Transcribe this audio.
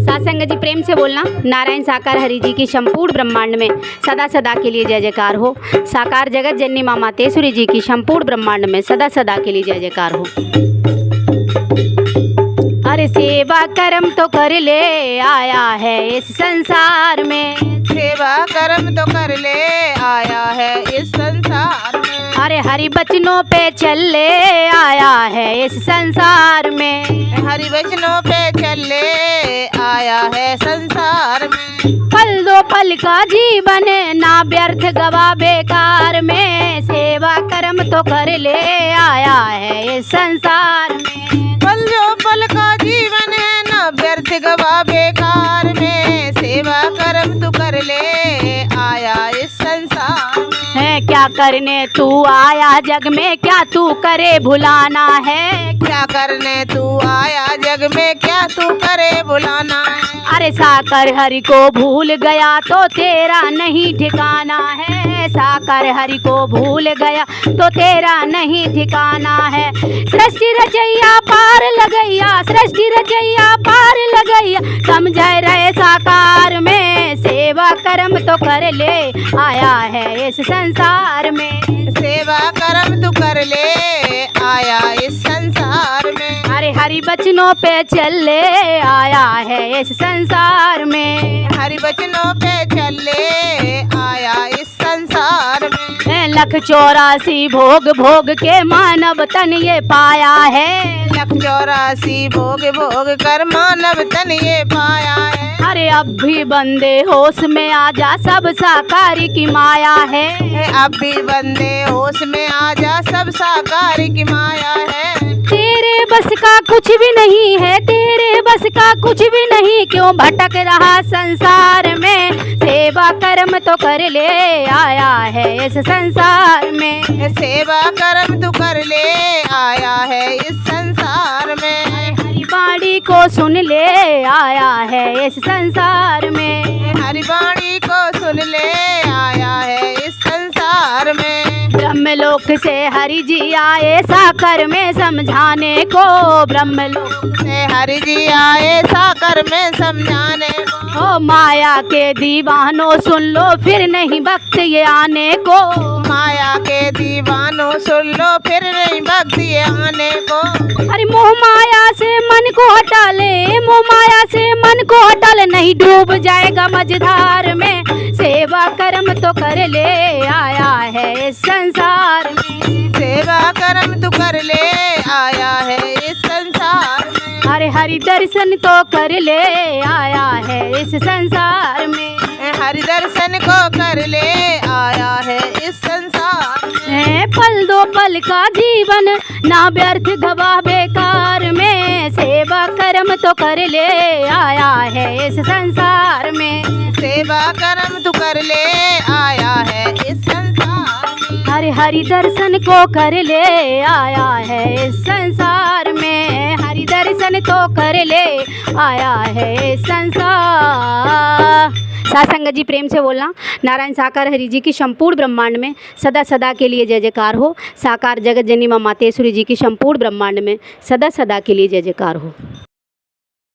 सासंग जी प्रेम से बोलना। नारायण साकार हरि जी की संपूर्ण ब्रह्मांड में सदा सदा के लिए जय जयकार हो। साकार जगत जननी मां मातेश्वरी जी की संपूर्ण ब्रह्मांड में सदा सदा के लिए जय जयकार हो। अरे सेवा कर्म तो कर ले आया है इस संसार में, सेवा कर्म तो कर ले आया है इस संसार में। अरे हरि बचनों पे चल ले आया है इस संसार में, हरि वचनों पे चल ले आया है संसार में। पल दो पल का जीवन ना व्यर्थ गवा बेकार में, सेवा कर्म तो कर ले आया है इस संसार में। पल जो पल का जीवन है ना व्यर्थ गवा बेकार में, सेवा कर्म तू कर ले आया इस संसार में। है क्या करने तू आया जग में, क्या तू करे भुलाना है, क्या करने तू आया जग में, क्या तू करे बुलाना है। अरे साकर हरि को भूल गया तो तेरा नहीं ठिकाना है, साकर हरि को भूल गया तो तेरा नहीं ठिकाना है। सृष्टि रचैया पार लगैया, सृष्टि रचैया पार लगैया, समझे रहे साकार में, सेवा कर्म तो कर ले आया है इस संसार में। सेवा कर्म तू कर ले आया इस संसार में। अरे हरि बचनों पे चल ले आया है इस संसार में, हरि वचनों पे चल ले आया इस संसार में। 184 भोग भोग के मानव तन ये पाया है, 184 भोग भोग कर मानव तन ये पाया है। अरे अब भी बंदे होश में आ जा, सब साकारी की माया है। अब भी बंदे होश में आ जा, सब साकार की माया है। तेरे बस का कुछ भी नहीं है, तेरे बस का कुछ भी नहीं, क्यों भटक रहा संसार में, सेवा कर्म तो कर ले आया है इस संसार में। सेवा कर्म तू कर ले आया है इस संसार में। हरि वाणी को सुन ले आया है इस संसार में, हरि वाणी को सुन ले आया है इस संसार में। ब्रह्मलोक से हरि जी आए साकर में समझाने को, ब्रह्मलोक से हरि जी आए साकर में समझाने को। ओ माया के दीवानों सुन लो फिर नहीं वक्त ये आने को, माया के दीवानों सुन लो फिर नहीं वक्त ये आने को। अरे मोह माया से मन को हटा ले, मोह माया से मन को हटा ले, नहीं डूब जाएगा मझधार में, सेवा कर्म तो कर ले आया है इस संसार में। सेवा कर्म तू कर ले आया है इस संसार में। अरे हरि दर्शन तो कर ले आया है इस संसार में, हरि दर्शन को कर ले आया है इस संसार में। पल दो पल का जीवन ना व्यर्थ गवा बेकार में, सेवा कर्म तो कर ले आया है इस संसार में। सेवा कर्म तू कर ले आया है इस संसार में। हरि हरि दर्शन को कर ले आया है इस संसार में, हरि दर्शन तो कर ले आया है इस संसार। सासंग जी प्रेम से बोलना। नारायण साकार हरि जी की संपूर्ण ब्रह्मांड में सदा सदा के लिए जय जयकार हो। साकार जगत जननी मां मातेश्वरी जी की संपूर्ण ब्रह्मांड में सदा सदा के लिए जय जयकार हो।